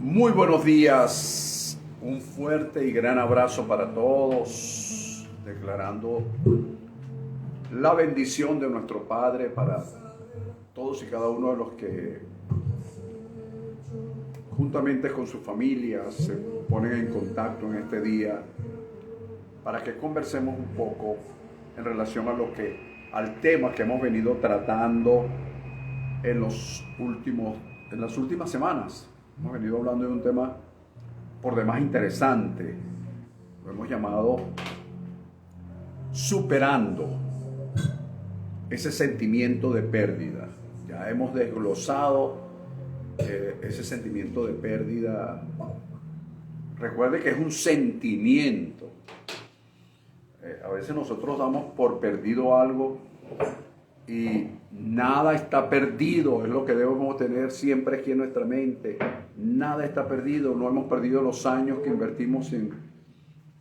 Muy buenos días, un fuerte y gran abrazo para todos, declarando la bendición de nuestro Padre para todos y cada uno de los que juntamente con sus familias se ponen en contacto en este día para que conversemos un poco en relación al tema que hemos venido tratando en las últimas semanas. Hemos venido hablando de un tema por demás interesante. Lo hemos llamado superando ese sentimiento de pérdida. Ya hemos desglosado ese sentimiento de pérdida. Recuerde que es un sentimiento. A veces nosotros damos por perdido algo y nada está perdido, es lo que debemos tener siempre aquí en nuestra mente. Nada está perdido, no hemos perdido los años que invertimos en...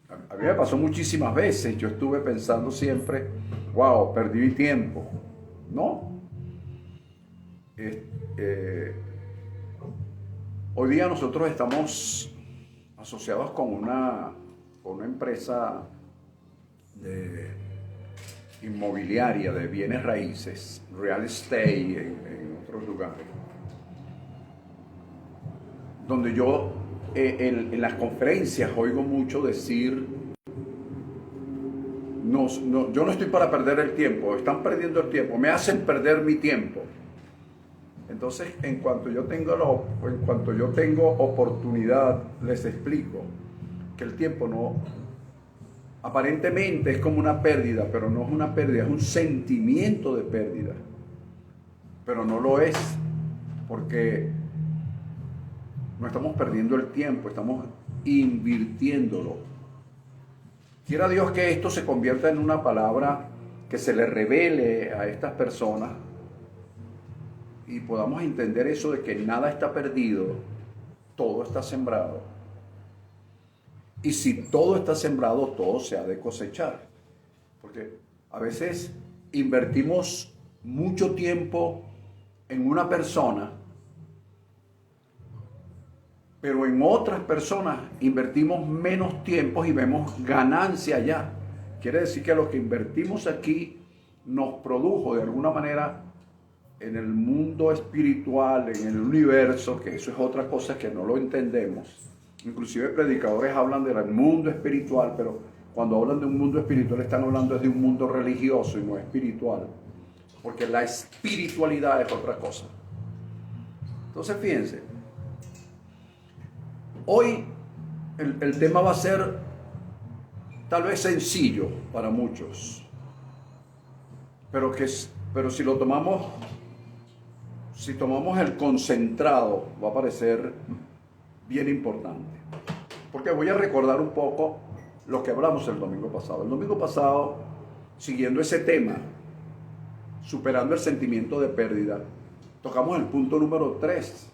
A mí me pasó muchísimas veces, yo estuve pensando siempre, wow, perdí mi tiempo. No. Hoy día nosotros estamos asociados con una empresa inmobiliaria de bienes raíces, real estate en otros lugares, donde yo en las conferencias oigo mucho decir, yo no estoy para perder el tiempo, están perdiendo el tiempo, me hacen perder mi tiempo. Entonces, en cuanto yo tengo oportunidad, les explico que el tiempo no, aparentemente es como una pérdida, pero no es una pérdida, es un sentimiento de pérdida. Pero no lo es, porque no estamos perdiendo el tiempo, estamos invirtiéndolo. Quiera Dios que esto se convierta en una palabra que se le revele a estas personas y podamos entender eso de que nada está perdido, todo está sembrado. Y si todo está sembrado, todo se ha de cosechar. Porque a veces invertimos mucho tiempo en una persona, pero en otras personas invertimos menos tiempo y vemos ganancia allá. Quiere decir que lo que invertimos aquí nos produjo de alguna manera en el mundo espiritual, en el universo, que eso es otra cosa que no lo entendemos. Inclusive predicadores hablan del mundo espiritual, pero cuando hablan de un mundo espiritual están hablando de un mundo religioso y no espiritual, porque la espiritualidad es otra cosa. Entonces fíjense, hoy el tema va a ser tal vez sencillo para muchos, pero si tomamos el concentrado, va a parecer bien importante. Porque voy a recordar un poco lo que hablamos el domingo pasado. El domingo pasado, siguiendo ese tema, superando el sentimiento de pérdida, tocamos el punto número 3.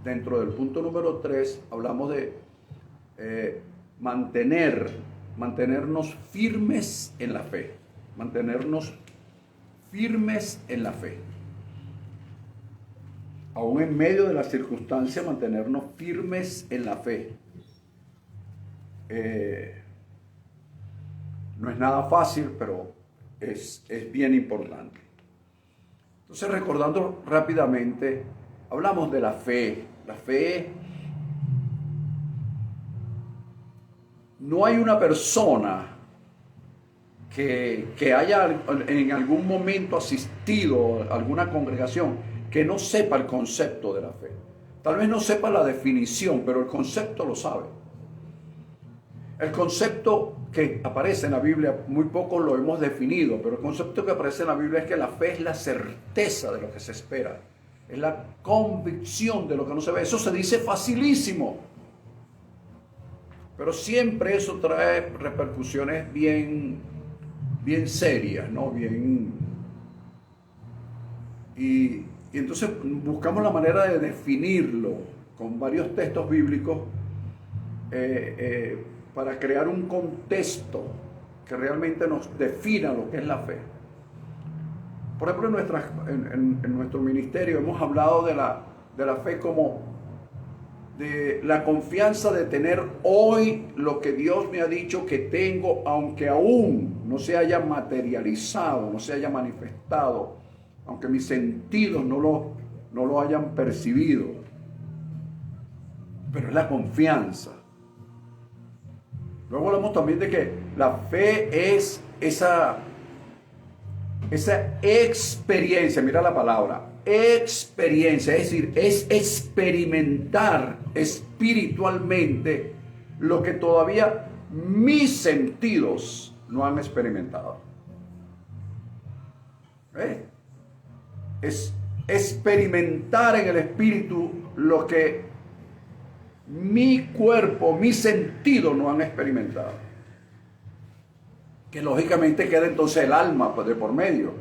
Dentro del punto número 3 hablamos de mantenernos firmes en la fe. Mantenernos firmes en la fe. Aún en medio de las circunstancias, mantenernos firmes en la fe. No es nada fácil, pero es bien importante. Entonces, recordando rápidamente, hablamos de la fe. La fe, no hay una persona que haya en algún momento asistido a alguna congregación que no sepa el concepto de la fe. Tal vez no sepa la definición, pero el concepto lo sabe. El concepto que aparece en la Biblia, muy poco lo hemos definido, pero el concepto que aparece en la Biblia es que la fe es la certeza de lo que se espera. Es la convicción de lo que no se ve. Eso se dice facilísimo. Pero siempre eso trae repercusiones bien serias, ¿no? Y entonces buscamos la manera de definirlo con varios textos bíblicos para crear un contexto que realmente nos defina lo que es la fe. Por ejemplo, en nuestro ministerio hemos hablado de la fe como de la confianza de tener hoy lo que Dios me ha dicho que tengo, aunque aún no se haya materializado, no se haya manifestado, aunque mis sentidos no lo hayan percibido. Pero es la confianza. Luego hablamos también de que la fe es esa experiencia, mira la palabra, experiencia, es decir, es experimentar espiritualmente lo que todavía mis sentidos no han experimentado. Es experimentar en el espíritu lo que mi cuerpo, mis sentidos no han experimentado. Que lógicamente queda entonces el alma de por medio.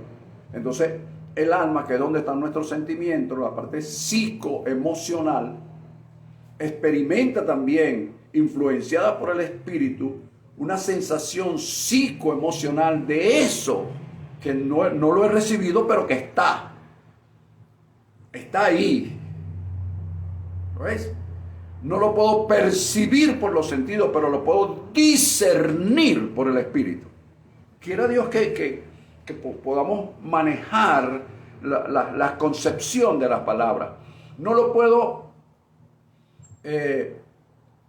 Entonces el alma, que es donde están nuestros sentimientos, la parte psicoemocional, experimenta también, influenciada por el espíritu, una sensación psicoemocional de eso que no lo he recibido, pero que está ahí. ¿Lo ves? No lo puedo percibir por los sentidos, pero lo puedo discernir por el espíritu. Quiera Dios que podamos manejar la concepción de las palabras. No lo puedo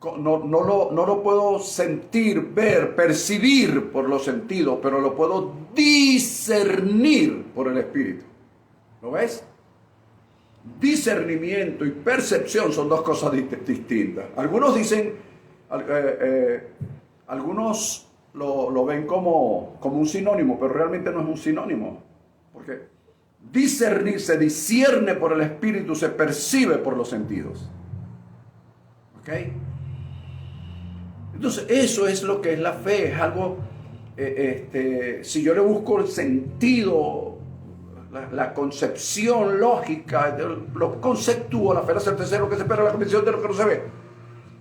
no lo puedo sentir, ver, percibir por los sentidos, pero lo puedo discernir por el espíritu. ¿Lo ves? Discernimiento y percepción son dos cosas distintas. Algunos dicen, algunos lo ven como un sinónimo, pero realmente no es un sinónimo. Porque discernir se discierne por el espíritu, se percibe por los sentidos. ¿Ok? Entonces eso es lo que es la fe. Es algo, si yo le busco el sentido, la concepción lógica, lo conceptúo, la fe, la certeza de lo que se espera, la convicción de lo que no se ve.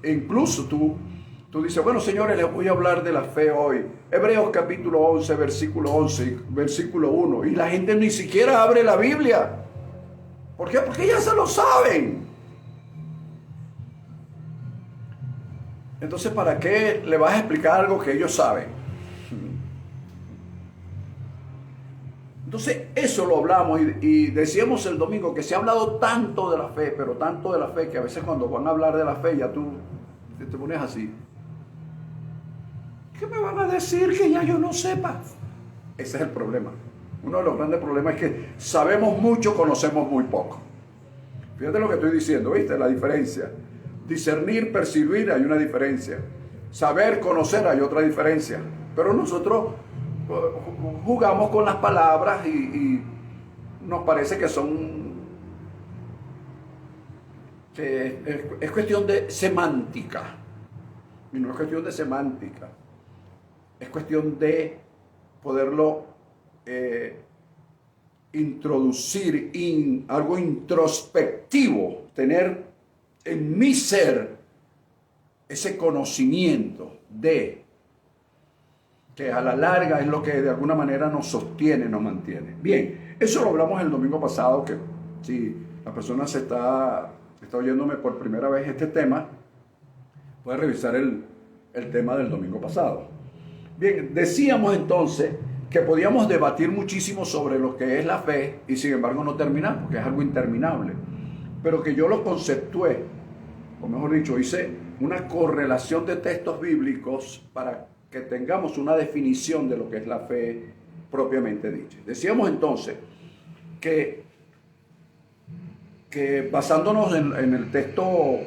E incluso tú dices, bueno, señores, les voy a hablar de la fe hoy. Hebreos capítulo 11, versículo 11, versículo 1. Y la gente ni siquiera abre la Biblia. ¿Por qué? Porque ya se lo saben. Entonces, ¿para qué le vas a explicar algo que ellos saben? Entonces, eso lo hablamos y decíamos el domingo que se ha hablado tanto de la fe, pero tanto de la fe, que a veces cuando van a hablar de la fe ya tú te pones así. ¿Qué me van a decir que ya yo no sepa? Ese es el problema. Uno de los grandes problemas es que sabemos mucho, conocemos muy poco. Fíjate lo que estoy diciendo, ¿viste? La diferencia. Discernir, percibir, hay una diferencia. Saber, conocer, hay otra diferencia. Pero nosotros jugamos con las palabras y nos parece que son... es cuestión de semántica. Y no es cuestión de semántica. Es cuestión de poderlo introducir en algo introspectivo, tener en mi ser ese conocimiento de que a la larga es lo que de alguna manera nos sostiene, nos mantiene. Bien, eso lo hablamos el domingo pasado, que si la persona está oyéndome por primera vez este tema, puede revisar el tema del domingo pasado. Bien, decíamos entonces que podíamos debatir muchísimo sobre lo que es la fe y sin embargo no terminar, porque es algo interminable. Pero que yo lo conceptué, o mejor dicho, hice una correlación de textos bíblicos para que tengamos una definición de lo que es la fe propiamente dicha. Decíamos entonces que basándonos en el texto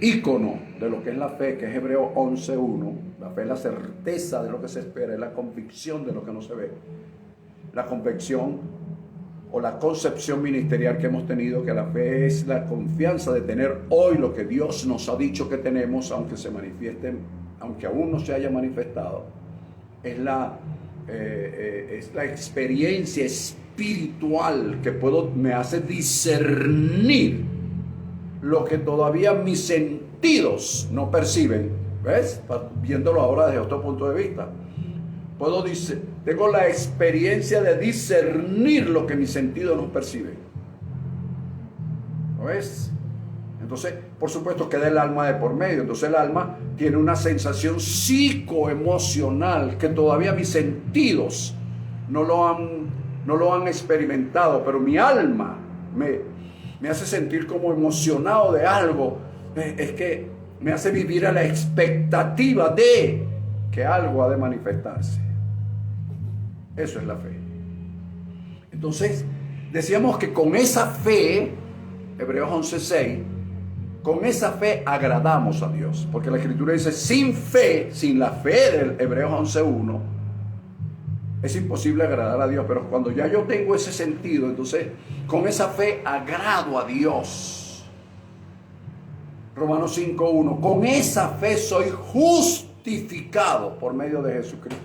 ícono de lo que es la fe, que es Hebreos 11:1, la fe es la certeza de lo que se espera, es la convicción de lo que no se ve. La convicción o la concepción ministerial que hemos tenido, que la fe es la confianza de tener hoy lo que Dios nos ha dicho que tenemos, aunque se manifieste, aunque aún no se haya manifestado. Es la experiencia espiritual que me hace discernir lo que todavía mis sentidos no perciben. ¿Ves? Viéndolo ahora desde otro punto de vista. Tengo la experiencia de discernir lo que mis sentidos no perciben. ¿Lo ves? Entonces, por supuesto, queda el alma de por medio. Entonces el alma tiene una sensación psicoemocional que todavía mis sentidos no lo han experimentado, pero mi alma me hace sentir como emocionado de algo. Es que me hace vivir a la expectativa de que algo ha de manifestarse. Eso es la fe. Entonces, decíamos que con esa fe, Hebreos 11:6, con esa fe agradamos a Dios. Porque la Escritura dice, sin fe, sin la fe del Hebreos 11:1, es imposible agradar a Dios. Pero cuando ya yo tengo ese sentido, entonces con esa fe agrado a Dios. Romanos 5:1, con esa fe soy justificado por medio de Jesucristo.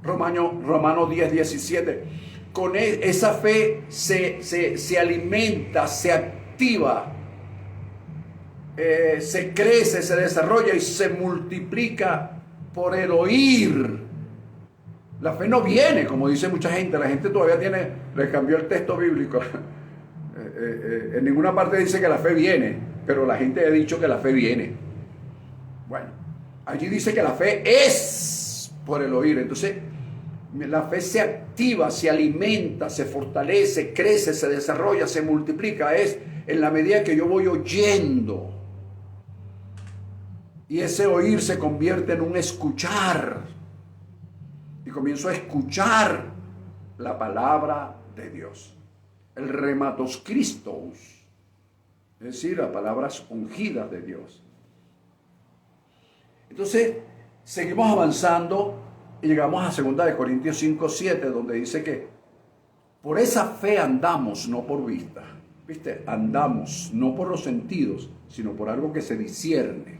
Romanos 10:17, con esa fe se alimenta, se activa, se crece, se desarrolla y se multiplica por el oír. La fe no viene, como dice mucha gente. La gente todavía le cambió el texto bíblico. En ninguna parte dice que la fe viene, pero la gente ha dicho que la fe viene. Bueno, allí dice que la fe es por el oír. Entonces, la fe se activa, se alimenta, se fortalece, crece, se desarrolla, se multiplica. Es en la medida que yo voy oyendo. Y ese oír se convierte en un escuchar. Y comienzo a escuchar la palabra de Dios. El rematos Christos. Es decir, las palabras ungidas de Dios. Entonces, seguimos avanzando y llegamos a 2 Corintios 5:7, donde dice que por esa fe andamos, no por vista. ¿Viste? Andamos, no por los sentidos, sino por algo que se discierne.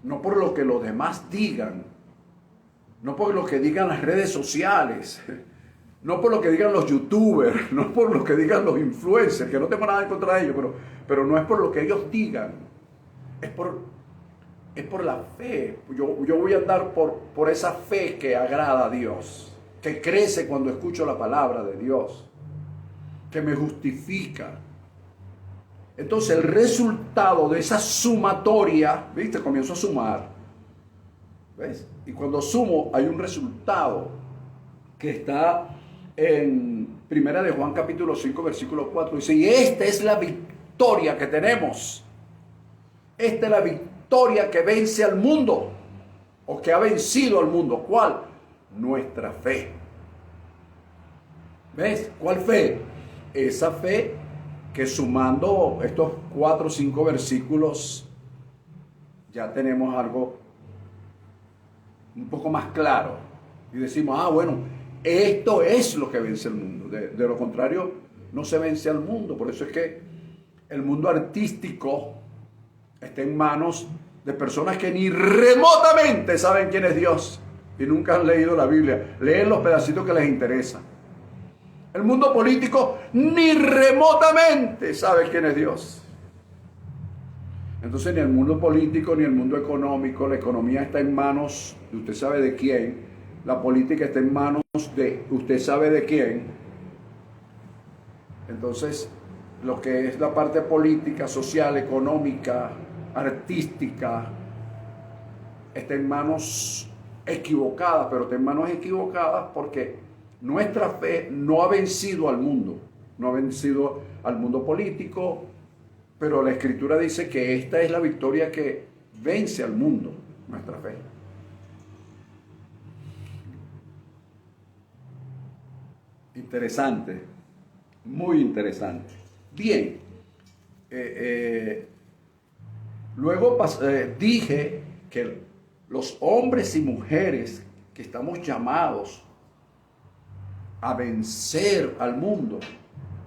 No por lo que los demás digan, no por lo que digan las redes sociales, no por lo que digan los youtubers, no por lo que digan los influencers, que no tengo nada en contra de ellos, pero no es por lo que ellos digan, es por la fe. Yo voy a andar por esa fe que agrada a Dios, que crece cuando escucho la palabra de Dios, que me justifica. Entonces el resultado de esa sumatoria, ¿viste? Comienzo a sumar. ¿Ves? Y cuando sumo hay un resultado que está en 1 de Juan capítulo 5 versículo 4. Dice, y esta es la victoria que tenemos. Esta es la victoria que vence al mundo, o que ha vencido al mundo. ¿Cuál? Nuestra fe. ¿Ves? ¿Cuál fe? Esa fe que sumando estos 4 o 5 versículos ya tenemos algo un poco más claro. Y decimos, bueno, esto es lo que vence al mundo. De lo contrario, no se vence al mundo. Por eso es que el mundo artístico está en manos de personas que ni remotamente saben quién es Dios y nunca han leído la Biblia. Leen los pedacitos que les interesan. El mundo político ni remotamente sabe quién es Dios. Entonces ni el mundo político ni el mundo económico, la economía está en manos de usted sabe de quién, la política está en manos de usted sabe de quién. Entonces lo que es la parte política, social, económica, artística, está en manos equivocadas, pero está en manos equivocadas porque nuestra fe no ha vencido al mundo, no ha vencido al mundo político, pero la Escritura dice que esta es la victoria que vence al mundo, nuestra fe. Interesante, muy interesante. Bien, luego dije que los hombres y mujeres que estamos llamados a vencer al mundo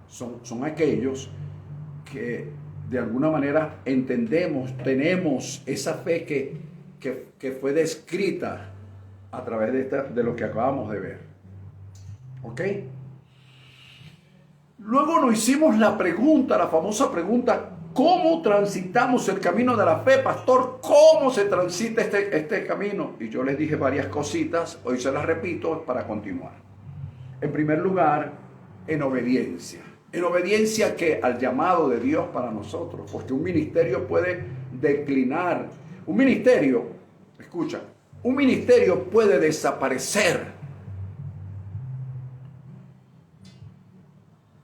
son aquellos que de alguna manera entendemos, tenemos esa fe que fue descrita a través de lo que acabamos de ver. ¿Ok? Luego nos hicimos la famosa pregunta, ¿cómo transitamos el camino de la fe, pastor? ¿Cómo se transita este camino? Y yo les dije varias cositas, hoy se las repito para continuar. En primer lugar, en obediencia. En obediencia que al llamado de Dios para nosotros, porque un ministerio puede declinar. Un ministerio, escucha, un ministerio puede desaparecer.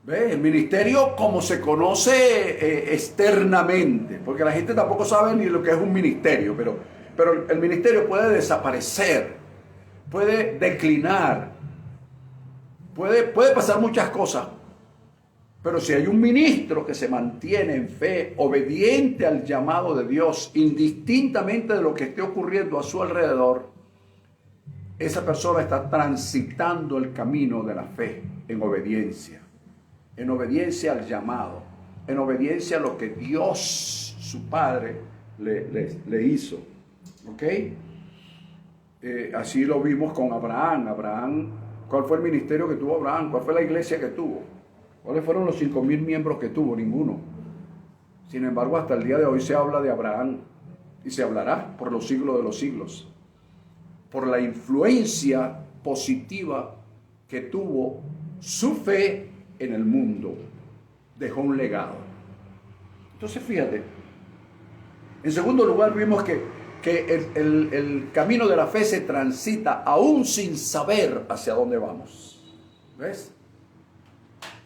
¿Ves? El ministerio como se conoce externamente, porque la gente tampoco sabe ni lo que es un ministerio, pero el ministerio puede desaparecer, puede declinar, puede pasar muchas cosas. Pero si hay un ministro que se mantiene en fe, obediente al llamado de Dios, indistintamente de lo que esté ocurriendo a su alrededor, esa persona está transitando el camino de la fe en obediencia al llamado, en obediencia a lo que Dios, su Padre, le hizo. ¿Ok? Así lo vimos con Abraham. ¿Cuál fue el ministerio que tuvo Abraham? ¿Cuál fue la iglesia que tuvo? ¿Cuáles fueron los 5,000 miembros que tuvo? Ninguno. Sin embargo, hasta el día de hoy se habla de Abraham y se hablará por los siglos de los siglos, por la influencia positiva que tuvo su fe en el mundo. Dejó un legado. Entonces, fíjate, en segundo lugar vimos que el camino de la fe se transita aún sin saber hacia dónde vamos. ¿Ves?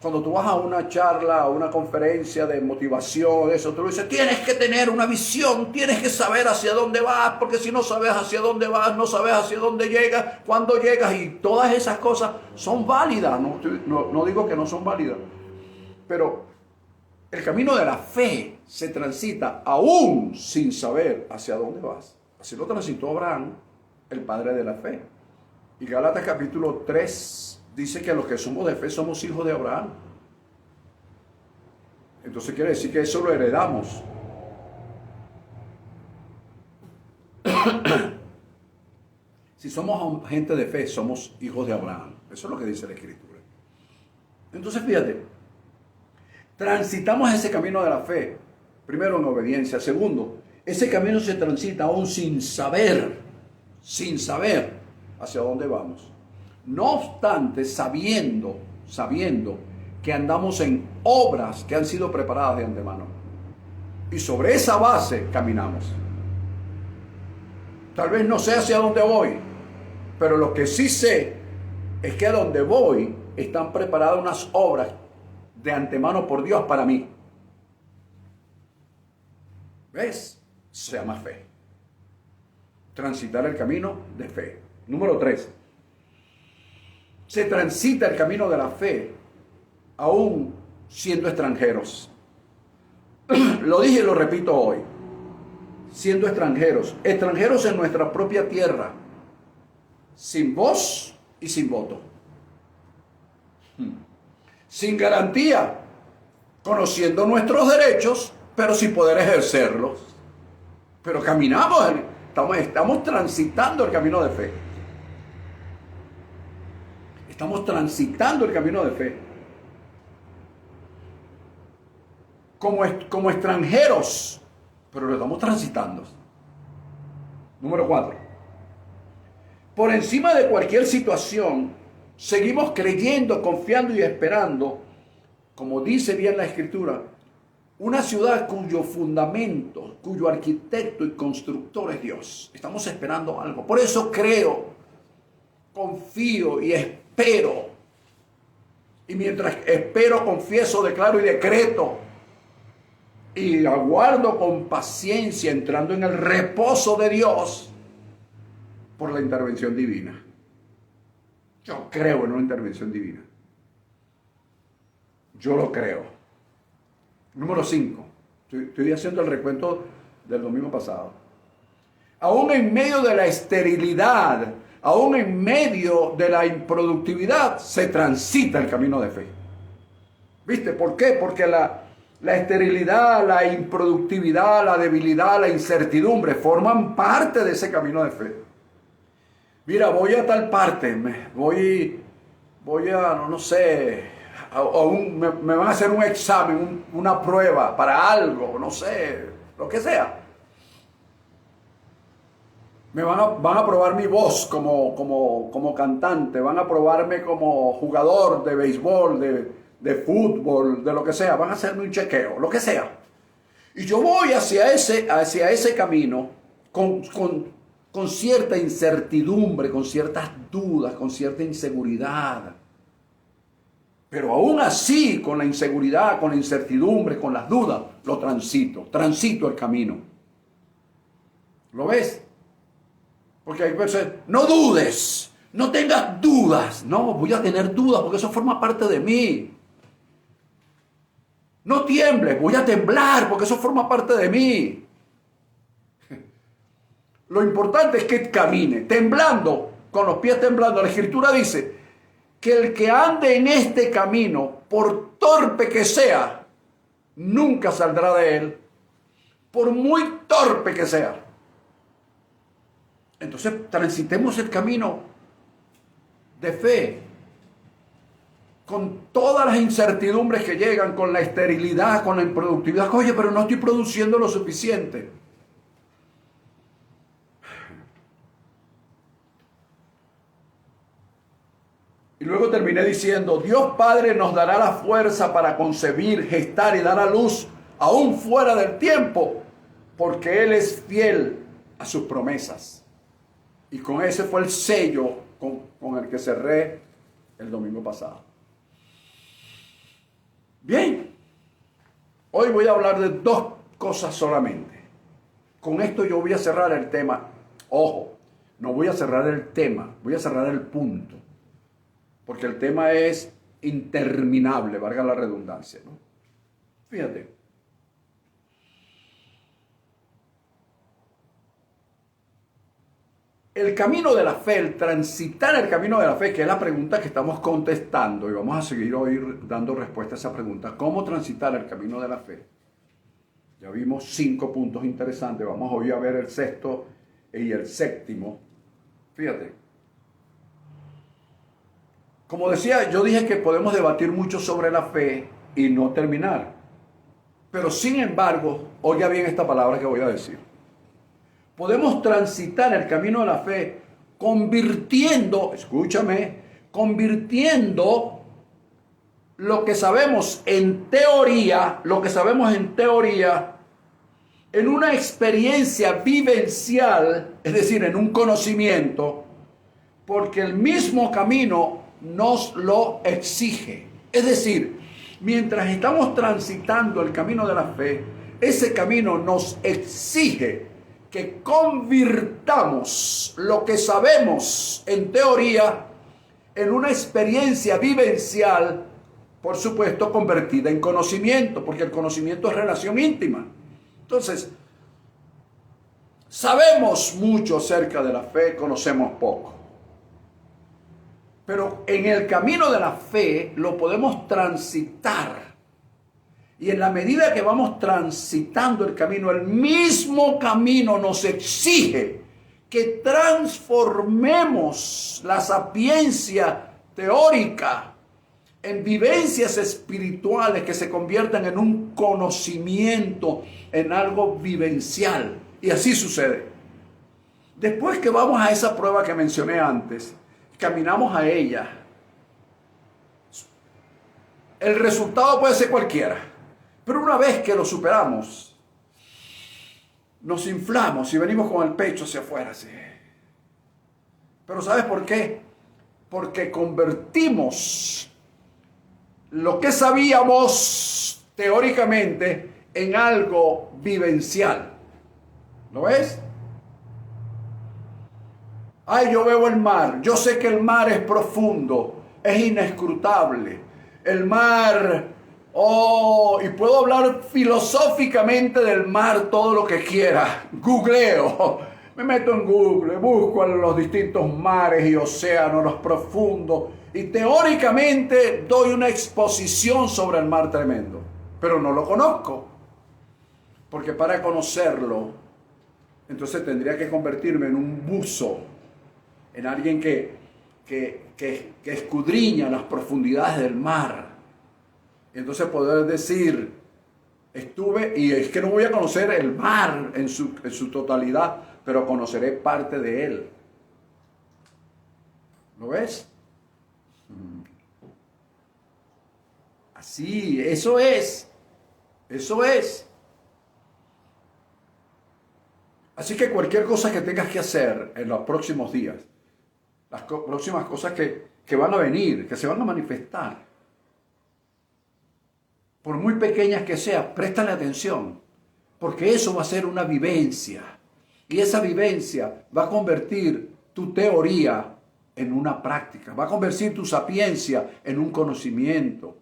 Cuando tú vas a una charla, a una conferencia de motivación, eso, tú dices, tienes que tener una visión, tienes que saber hacia dónde vas, porque si no sabes hacia dónde vas, no sabes hacia dónde llegas, cuándo llegas, y todas esas cosas son válidas, no digo que no son válidas, pero el camino de la fe se transita aún sin saber hacia dónde vas. Así lo transitó Abraham, el padre de la fe. Y Gálatas capítulo 3 dice que los que somos de fe somos hijos de Abraham. Entonces quiere decir que eso lo heredamos. Si somos gente de fe, somos hijos de Abraham. Eso es lo que dice la Escritura. Entonces fíjate, transitamos ese camino de la fe, primero en obediencia. Segundo, ese camino se transita aún sin saber hacia dónde vamos. No obstante, sabiendo que andamos en obras que han sido preparadas de antemano. Y sobre esa base caminamos. Tal vez no sé hacia dónde voy, pero lo que sí sé es que a donde voy están preparadas unas obras de antemano por Dios para mí. ¿Ves? Se llama fe. Transitar el camino de fe. Número 3. Se transita el camino de la fe aún siendo extranjeros. Lo dije y lo repito hoy. Siendo extranjeros en nuestra propia tierra, sin voz y sin voto, sin garantía, conociendo nuestros derechos, pero sin poder ejercerlos. Pero caminamos, estamos transitando el camino de fe. Estamos transitando el camino de fe. Como extranjeros, pero lo estamos transitando. Número 4. Por encima de cualquier situación, seguimos creyendo, confiando y esperando, como dice bien la Escritura, una ciudad cuyo fundamento, cuyo arquitecto y constructor es Dios. Estamos esperando algo. Por eso creo, confío y espero. Y mientras espero, confieso, declaro y decreto. Y aguardo con paciencia, entrando en el reposo de Dios por la intervención divina. Yo creo en una intervención divina. Yo lo creo. Número 5. Estoy haciendo el recuento del domingo pasado. Aún en medio de la esterilidad, aún en medio de la improductividad, se transita el camino de fe. ¿Viste? ¿Por qué? Porque la esterilidad, la improductividad, la debilidad, la incertidumbre forman parte de ese camino de fe. Mira, voy a tal parte, voy a, no sé, me van a hacer un examen, una prueba para algo, no sé, lo que sea. Van a probar mi voz como cantante, van a probarme como jugador de béisbol, de fútbol, de lo que sea, van a hacerme un chequeo, lo que sea. Y yo voy hacia ese camino con cierta incertidumbre, con ciertas dudas, con cierta inseguridad. Pero aún así, con la inseguridad, con la incertidumbre, con las dudas, lo transito el camino. ¿Lo ves? Porque hay veces, no dudes, no tengas dudas. No, voy a tener dudas porque eso forma parte de mí. No tiembles, voy a temblar porque eso forma parte de mí. Lo importante es que camine, temblando, con los pies temblando. La Escritura dice que el que ande en este camino, por torpe que sea, nunca saldrá de él, por muy torpe que sea. Entonces transitemos el camino de fe, con todas las incertidumbres que llegan, con la esterilidad, con la improductividad. Oye, pero no estoy produciendo lo suficiente. Y luego terminé diciendo, Dios Padre nos dará la fuerza para concebir, gestar y dar a luz, aún fuera del tiempo, porque Él es fiel a sus promesas. Y con ese fue el sello con el que cerré el domingo pasado. Bien, hoy voy a hablar de 2 cosas solamente. Con esto yo voy a cerrar el tema. Ojo, no voy a cerrar el tema, voy a cerrar el punto. Porque el tema es interminable, valga la redundancia, ¿no? Fíjate. El camino de la fe, el transitar el camino de la fe, que es la pregunta que estamos contestando, y vamos a seguir hoy dando respuesta a esa pregunta. ¿Cómo transitar el camino de la fe? Ya vimos 5 puntos interesantes. Vamos hoy a ver el 6º y el 7º. Fíjate. Como decía, yo dije que podemos debatir mucho sobre la fe y no terminar. Pero sin embargo, oiga bien esta palabra que voy a decir. Podemos transitar el camino de la fe convirtiendo lo que sabemos en teoría, en una experiencia vivencial, es decir, en un conocimiento, porque el mismo camino nos lo exige. Es decir, mientras estamos transitando el camino de la fe, ese camino nos exige que convirtamos lo que sabemos en teoría en una experiencia vivencial, por supuesto, convertida en conocimiento, porque el conocimiento es relación íntima. Entonces, sabemos mucho acerca de la fe, conocemos poco. Pero en el camino de la fe lo podemos transitar. Y en la medida que vamos transitando el camino, el mismo camino nos exige que transformemos la sapiencia teórica en vivencias espirituales que se conviertan en un conocimiento, en algo vivencial. Y así sucede. Después que vamos a esa prueba que mencioné antes, caminamos a ella, el resultado puede ser cualquiera. Pero una vez que lo superamos, nos inflamos y venimos con el pecho hacia afuera, así. Pero ¿sabes por qué? Porque convertimos lo que sabíamos teóricamente en algo vivencial. ¿Lo ves? Ay, yo veo el mar. Yo sé que el mar es profundo, es inescrutable. El mar... y puedo hablar filosóficamente del mar todo lo que quiera. Googleo, me meto en Google, busco los distintos mares y océanos, los profundos, y teóricamente doy una exposición sobre el mar tremendo, pero no lo conozco, porque para conocerlo, entonces tendría que convertirme en un buzo, en alguien que escudriña las profundidades del mar. Entonces poder decir, estuve, y es que no voy a conocer el mar en su totalidad, pero conoceré parte de él. ¿Lo ves? Así, eso es. Eso es. Así que cualquier cosa que tengas que hacer en los próximos días, las próximas cosas que van a venir, que se van a manifestar, por muy pequeñas que sean, préstale atención, porque eso va a ser una vivencia. Y esa vivencia va a convertir tu teoría en una práctica, va a convertir tu sapiencia en un conocimiento.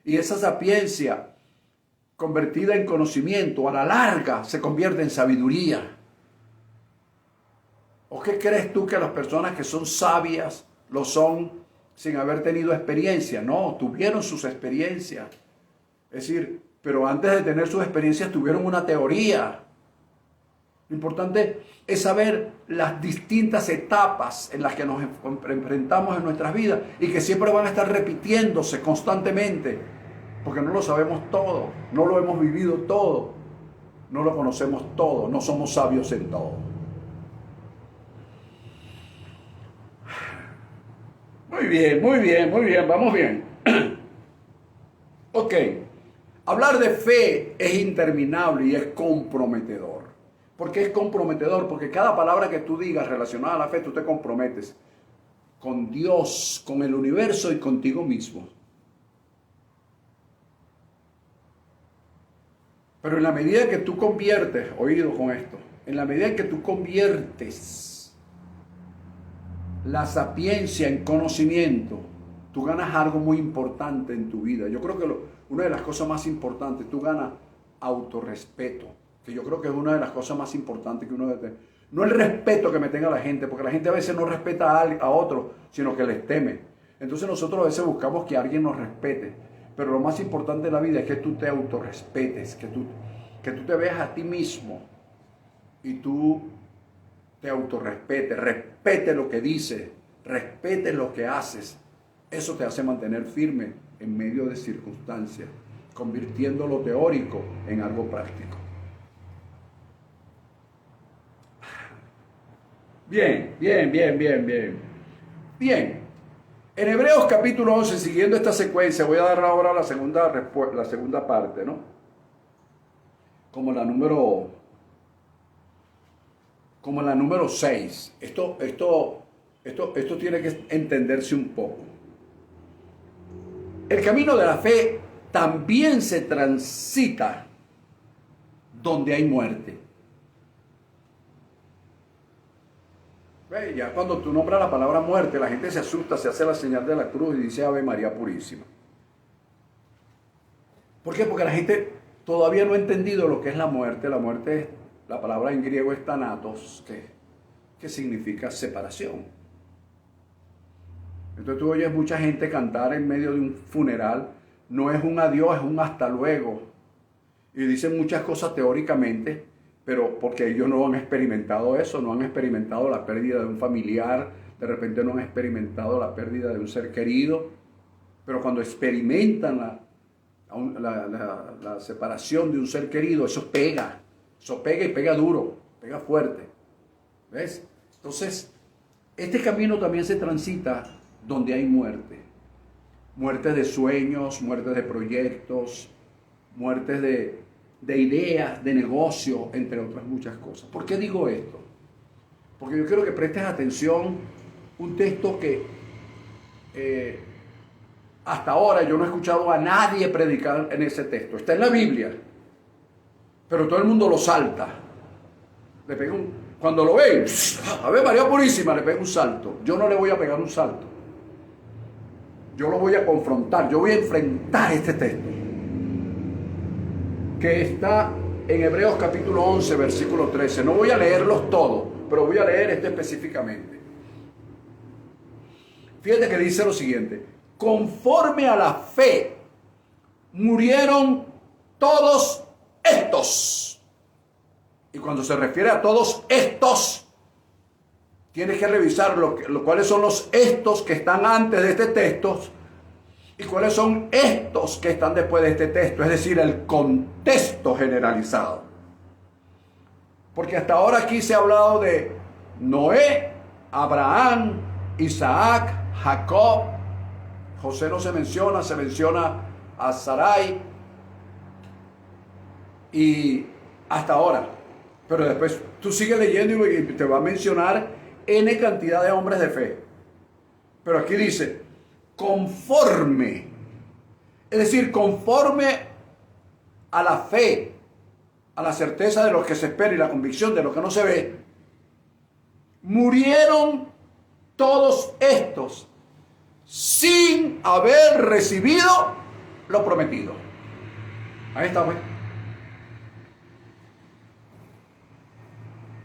Y esa sapiencia convertida en conocimiento, a la larga se convierte en sabiduría. ¿O qué crees tú que las personas que son sabias lo son sin haber tenido experiencia? No, tuvieron sus experiencias. Es decir, pero antes de tener sus experiencias tuvieron una teoría. Lo importante es saber las distintas etapas en las que nos enfrentamos en nuestras vidas y que siempre van a estar repitiéndose constantemente, porque no lo sabemos todo, no lo hemos vivido todo, no lo conocemos todo, no somos sabios en todo. Muy bien, muy bien, muy bien, vamos bien. Ok, hablar de fe es interminable y es comprometedor. ¿Por qué es comprometedor? Porque cada palabra que tú digas relacionada a la fe, tú te comprometes con Dios, con el universo y contigo mismo. Pero en la medida que tú conviertes, oído con esto, en la medida que tú conviertes la sapiencia en conocimiento, tú ganas algo muy importante en tu vida. Yo creo que una de las cosas más importantes, tú ganas autorrespeto, que yo creo que es una de las cosas más importantes que uno debe tener. No el respeto que me tenga la gente, porque la gente a veces no respeta a otro, sino que les teme. Entonces nosotros a veces buscamos que alguien nos respete, pero lo más importante de la vida es que tú te autorrespetes, que tú te veas a ti mismo y tú te autorrespete, respete lo que dices, respete lo que haces. Eso te hace mantener firme en medio de circunstancias, convirtiendo lo teórico en algo práctico. Bien. Bien, en Hebreos capítulo 11, siguiendo esta secuencia, voy a dar ahora la segunda parte, ¿no? Como la número 6. Esto tiene que entenderse un poco. El camino de la fe también se transita donde hay muerte. Ya cuando tú nombras la palabra muerte, la gente se asusta, se hace la señal de la cruz y dice Ave María Purísima. ¿Por qué? Porque la gente todavía no ha entendido lo que es la muerte. La muerte, la palabra en griego es thanatos, que significa separación. Entonces tú oyes mucha gente cantar en medio de un funeral, no es un adiós, es un hasta luego. Y dicen muchas cosas teóricamente, pero porque ellos no han experimentado eso, no han experimentado la pérdida de un familiar, de repente no han experimentado la pérdida de un ser querido, pero cuando experimentan la separación de un ser querido, eso pega y pega duro, pega fuerte. ¿Ves? Entonces, este camino también se transita donde hay muerte. Muerte de sueños, muerte de proyectos, muerte de ideas, de negocio, entre otras muchas cosas. ¿Por qué digo esto? Porque yo quiero que prestes atención un texto que hasta ahora yo no he escuchado a nadie predicar en ese texto. Está en la Biblia, pero todo el mundo lo salta. Le pega cuando lo ven, a ver, María Purísima, le pega un salto. Yo no le voy a pegar un salto. Yo lo voy a confrontar, yo voy a enfrentar este texto, que está en Hebreos capítulo 11, versículo 13. No voy a leerlos todos, pero voy a leer este específicamente. Fíjate que dice lo siguiente: conforme a la fe, murieron todos estos. Y cuando se refiere a todos estos, tienes que revisar cuáles son los estos que están antes de este texto y cuáles son estos que están después de este texto, es decir, el contexto generalizado. Porque hasta ahora aquí se ha hablado de Noé, Abraham, Isaac, Jacob. José no se menciona a Sarai y hasta ahora. Pero después tú sigues leyendo y te va a mencionar N cantidad de hombres de fe. Pero aquí dice, conforme, es decir, conforme a la fe, a la certeza de lo que se espera y la convicción de lo que no se ve, murieron todos estos sin haber recibido lo prometido. Ahí está, pues.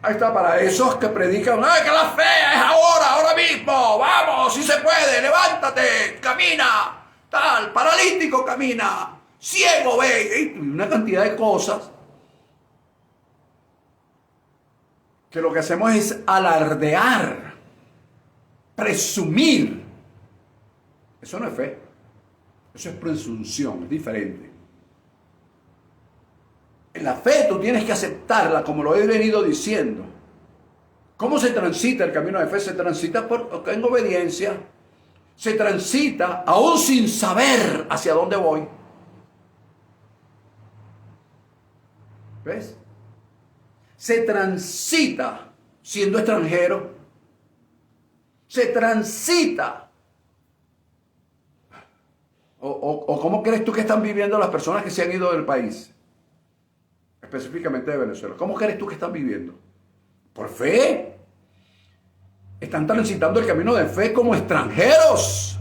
Ahí está, para esos que predican, ¡ay, que la fe es ahora mismo! ¡Vamos, si se puede! ¡Levántate! ¡Camina! Tal, paralítico camina, ciego ve, y una cantidad de cosas que lo que hacemos es alardear, presumir. Eso no es fe, eso es presunción, es diferente. En la fe tú tienes que aceptarla, como lo he venido diciendo. ¿Cómo se transita el camino de fe? Se transita en obediencia. Se transita aún sin saber hacia dónde voy. ¿Ves? Se transita siendo extranjero. Se transita. ¿O cómo crees tú que están viviendo las personas que se han ido del país? Específicamente de Venezuela. ¿Cómo crees tú que están viviendo? ¿Por fe? Están transitando el camino de fe como extranjeros.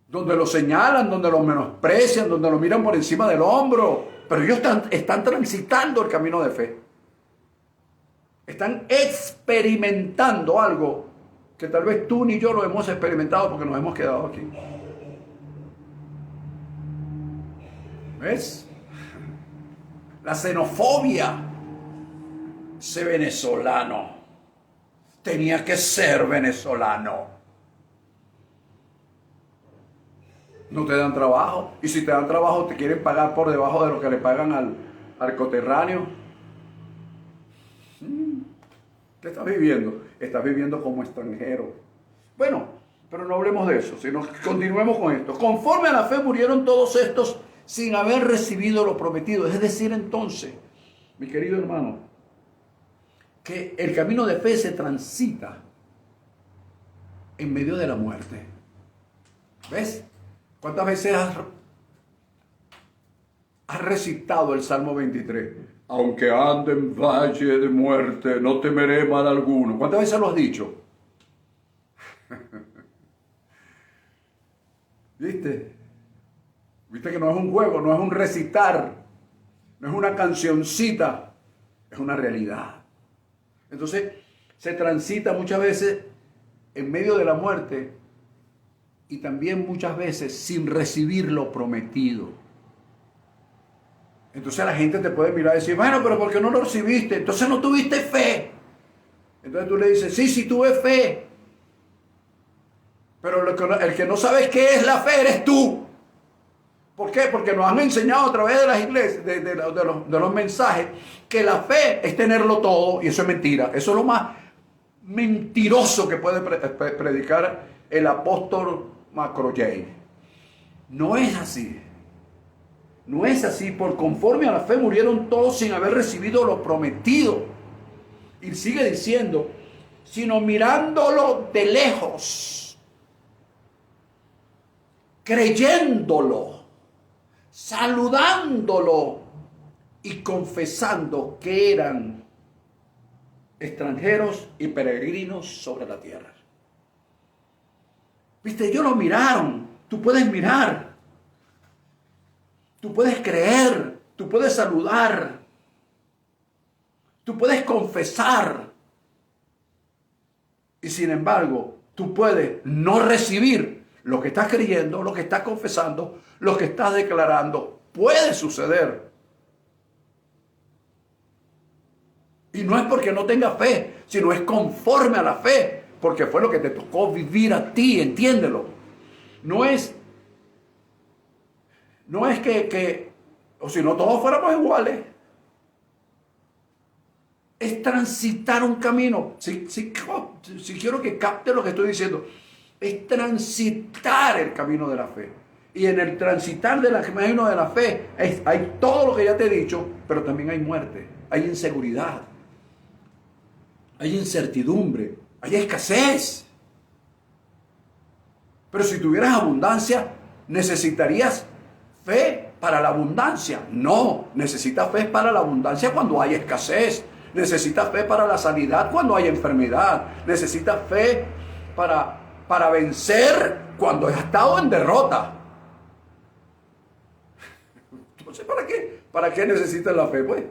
Donde lo señalan, donde lo menosprecian, donde lo miran por encima del hombro. Pero ellos están transitando el camino de fe. Están experimentando algo que tal vez tú ni yo lo hemos experimentado porque nos hemos quedado aquí. ¿Ves? La xenofobia. Ese venezolano tenía que ser venezolano. No te dan trabajo. Y si te dan trabajo, te quieren pagar por debajo de lo que le pagan al coterráneo. ¿Qué estás viviendo? Estás viviendo como extranjero. Bueno, pero no hablemos de eso, sino continuemos con esto. Conforme a la fe murieron todos estos sin haber recibido lo prometido. Es decir, entonces, mi querido hermano, que el camino de fe se transita en medio de la muerte. ¿Ves? ¿Cuántas veces has recitado el Salmo 23? Aunque ande en valle de muerte, no temeré mal alguno. ¿Cuántas veces lo has dicho? ¿Viste? ¿Viste que no es un juego, no es un recitar, no es una cancioncita, es una realidad? Entonces, se transita muchas veces en medio de la muerte y también muchas veces sin recibir lo prometido. Entonces la gente te puede mirar y decir, bueno, pero ¿por qué no lo recibiste? Entonces no tuviste fe. Entonces tú le dices, sí tuve fe. Pero el que no sabe qué es la fe eres tú. ¿Por qué? Porque nos han enseñado a través de las iglesias, de los mensajes, que la fe es tenerlo todo, y eso es mentira. Eso es lo más mentiroso que puede predicar el apóstol Macroyei. No es así. No es así. Por conforme a la fe murieron todos sin haber recibido lo prometido. Y sigue diciendo, sino mirándolo de lejos, creyéndolo, saludándolo y confesando que eran extranjeros y peregrinos sobre la tierra. Viste, ellos lo miraron. Tú puedes mirar, tú puedes creer, tú puedes saludar, tú puedes confesar, y sin embargo tú puedes no recibir lo que estás creyendo, lo que estás confesando, lo que estás declarando. Puede suceder. Y no es porque no tengas fe, sino es conforme a la fe, porque fue lo que te tocó vivir a ti, entiéndelo. No es que o si no todos fuéramos iguales. Es transitar un camino. Si quiero que capte lo que estoy diciendo. es transitar el camino de la fe. Y en el transitar del camino de la fe hay todo lo que ya te he dicho, pero también hay muerte, hay inseguridad, hay incertidumbre, hay escasez. Pero si tuvieras abundancia, ¿necesitarías fe para la abundancia? No, necesitas fe para la abundancia cuando hay escasez. Necesitas fe para la sanidad cuando hay enfermedad. Necesitas fe para vencer cuando has estado en derrota. Entonces, ¿para qué? ¿Para qué necesitas la fe, pues?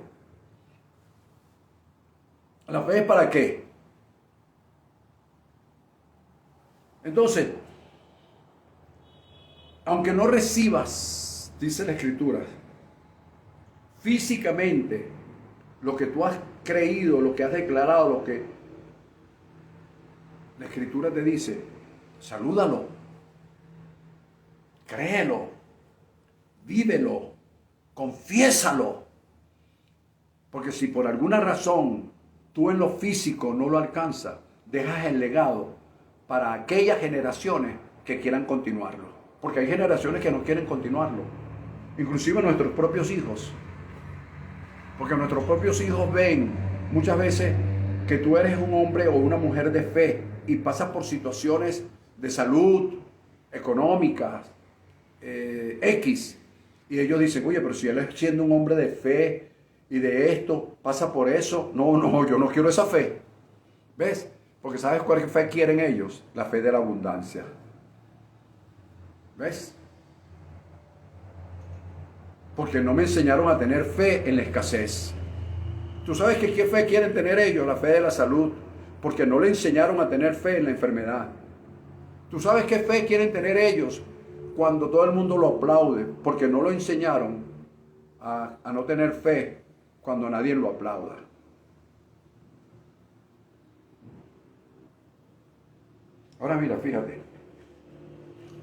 ¿La fe es para qué? Entonces, aunque no recibas, dice la Escritura, físicamente lo que tú has creído, lo que has declarado, lo que la Escritura te dice, salúdalo, créelo, vívelo, confiésalo. Porque si por alguna razón tú en lo físico no lo alcanzas, dejas el legado para aquellas generaciones que quieran continuarlo. Porque hay generaciones que no quieren continuarlo. Inclusive nuestros propios hijos. Porque nuestros propios hijos ven muchas veces que tú eres un hombre o una mujer de fe y pasas por situaciones de salud, económicas, X. Y ellos dicen, oye, pero si él es siendo un hombre de fe y de esto, pasa por eso. No, yo no quiero esa fe. ¿Ves? Porque ¿sabes cuál fe quieren ellos? La fe de la abundancia. ¿Ves? Porque no me enseñaron a tener fe en la escasez. ¿Tú sabes qué fe quieren tener ellos? La fe de la salud. Porque no le enseñaron a tener fe en la enfermedad. ¿Tú sabes qué fe quieren tener ellos cuando todo el mundo lo aplaude? Porque no lo enseñaron a no tener fe cuando nadie lo aplauda. Ahora mira, fíjate.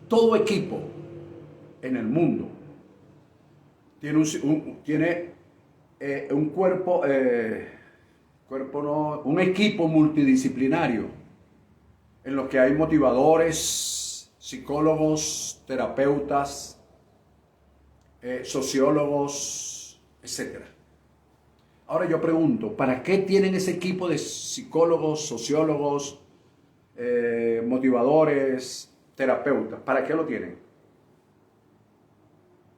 Todo equipo en el mundo tiene un un equipo multidisciplinario en lo que hay motivadores, psicólogos, terapeutas, sociólogos, etc. Ahora yo pregunto, ¿para qué tienen ese equipo de psicólogos, sociólogos, motivadores, terapeutas? ¿Para qué lo tienen?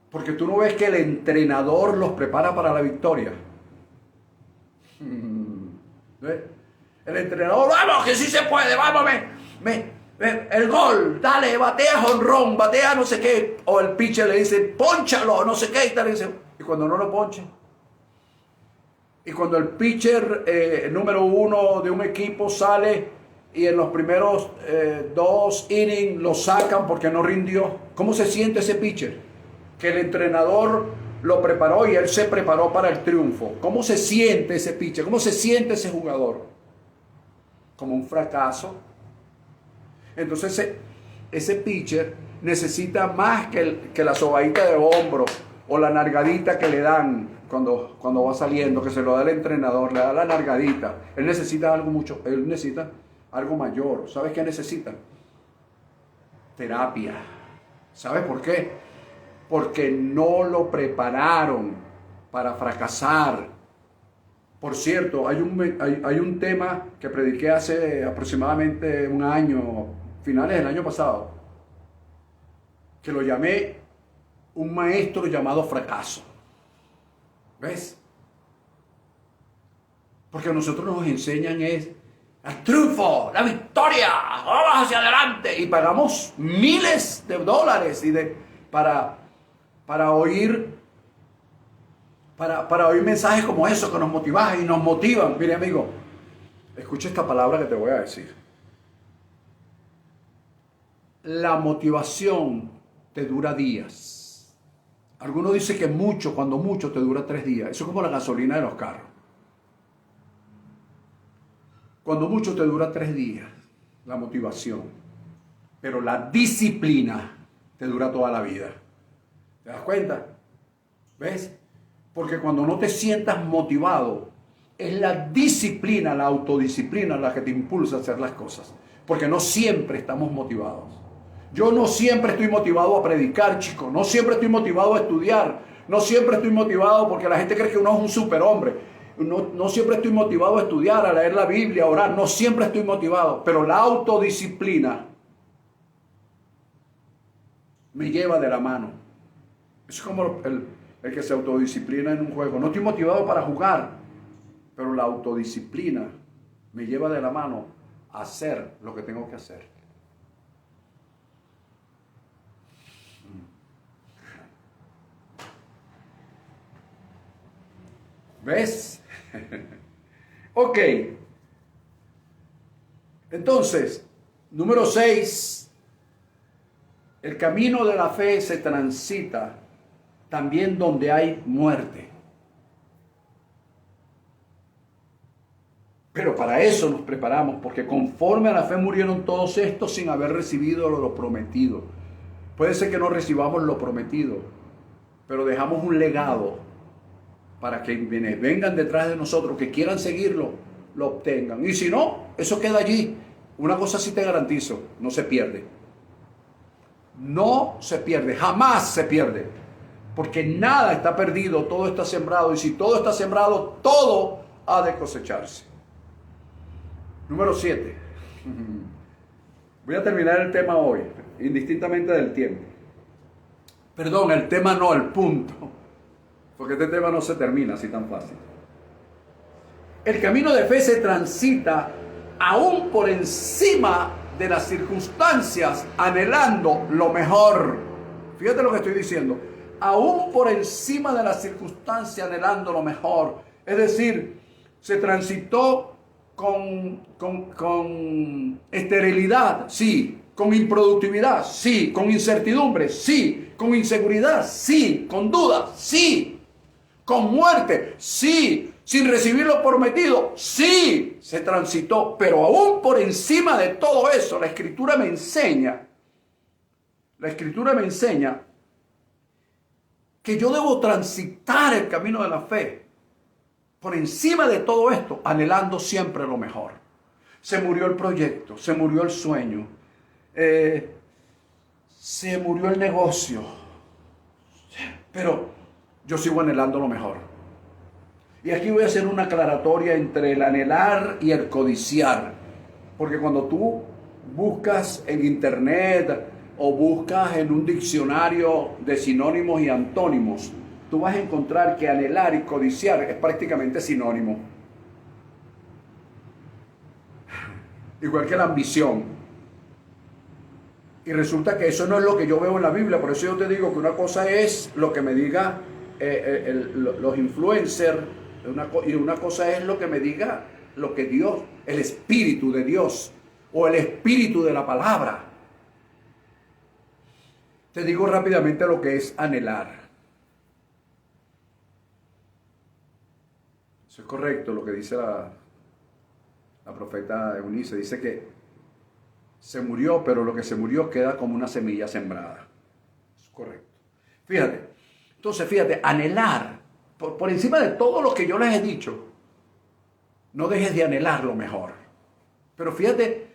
Porque tú no ves que el entrenador los prepara para la victoria. ¿Ves? El entrenador, vamos, que sí se puede, vamos, el gol, dale, batea jonrón, batea no sé qué. O el pitcher le dice, pónchalo, no sé qué, y tal, y cuando no lo ponche. Y cuando el pitcher número 1 de un equipo sale y en los primeros 2 innings lo sacan porque no rindió, ¿cómo se siente ese pitcher? Que el entrenador lo preparó y él se preparó para el triunfo. ¿Cómo se siente ese pitcher? ¿Cómo se siente ese jugador? Como un fracaso. Entonces ese pitcher necesita más que la sobadita de hombro o la nargadita que le dan cuando va saliendo, que se lo da el entrenador, le da la nargadita. Él necesita algo mayor. ¿Sabes qué necesita? Terapia. ¿Sabes por qué? Porque no lo prepararon para fracasar. Por cierto, hay un tema que prediqué hace aproximadamente un año, finales del año pasado, que lo llamé un maestro llamado fracaso. ¿Ves? Porque a nosotros nos enseñan es el triunfo, la victoria, vamos hacia adelante. Y pagamos miles de dólares para oír mensajes como esos que nos motivan y nos motivan. Mire, amigo, escucha esta palabra que te voy a decir. La motivación te dura días. Algunos dicen que cuando mucho te dura 3 días. Eso es como la gasolina de los carros. Cuando mucho te dura 3 días, la motivación. Pero la disciplina te dura toda la vida. ¿Te das cuenta? ¿Ves? Porque cuando no te sientas motivado, es la disciplina, la autodisciplina la que te impulsa a hacer las cosas. porque no siempre estamos motivados. Yo no siempre estoy motivado a predicar, chicos. No siempre estoy motivado a estudiar. No siempre estoy motivado porque la gente cree que uno es un superhombre. No siempre estoy motivado a estudiar, a leer la Biblia, a orar. No siempre estoy motivado. Pero la autodisciplina me lleva de la mano. Es como el que se autodisciplina en un juego. No estoy motivado para jugar, pero la autodisciplina me lleva de la mano a hacer lo que tengo que hacer. ¿Ves? Ok. Entonces, número 6. El camino de la fe se transita también donde hay muerte. Pero para eso nos preparamos, porque conforme a la fe murieron todos estos sin haber recibido lo prometido. Puede ser que no recibamos lo prometido, pero dejamos un legado para que quienes vengan detrás de nosotros, que quieran seguirlo, lo obtengan. Y si no, eso queda allí. Una cosa sí te garantizo, no se pierde. No se pierde, jamás se pierde. Porque nada está perdido, todo está sembrado. Y si todo está sembrado, todo ha de cosecharse. Número 7. Voy a terminar el tema hoy, indistintamente del tiempo. Perdón, el tema no, el punto. Porque este tema no se termina así tan fácil. El camino de fe se transita aún por encima de las circunstancias, anhelando lo mejor. Fíjate lo que estoy diciendo. Aún por encima de las circunstancias, anhelando lo mejor. Es decir, se transitó con esterilidad, sí. Con improductividad, sí. Con incertidumbre, sí. Con inseguridad, sí. Con dudas, sí. Con muerte, sí. Sin recibir lo prometido, sí. Se transitó, pero aún por encima de todo eso, la Escritura me enseña que yo debo transitar el camino de la fe por encima de todo esto, anhelando siempre lo mejor. Se murió el proyecto, se murió el sueño, se murió el negocio, pero yo sigo anhelando lo mejor. Y aquí voy a hacer una aclaratoria entre el anhelar y el codiciar, porque cuando tú buscas en internet o buscas en un diccionario de sinónimos y antónimos, tú vas a encontrar que anhelar y codiciar es prácticamente sinónimo. Igual que la ambición. Y resulta que eso no es lo que yo veo en la Biblia. Por eso yo te digo que una cosa es lo que me diga los influencers, y una cosa es lo que me diga lo que Dios, el Espíritu de Dios o el Espíritu de la palabra. Te digo rápidamente lo que es anhelar. Eso es correcto lo que dice la profeta Eunice. Dice que se murió, pero lo que se murió queda como una semilla sembrada. Es correcto. Fíjate, anhelar, por encima de todo lo que yo les he dicho, no dejes de anhelar lo mejor. Pero fíjate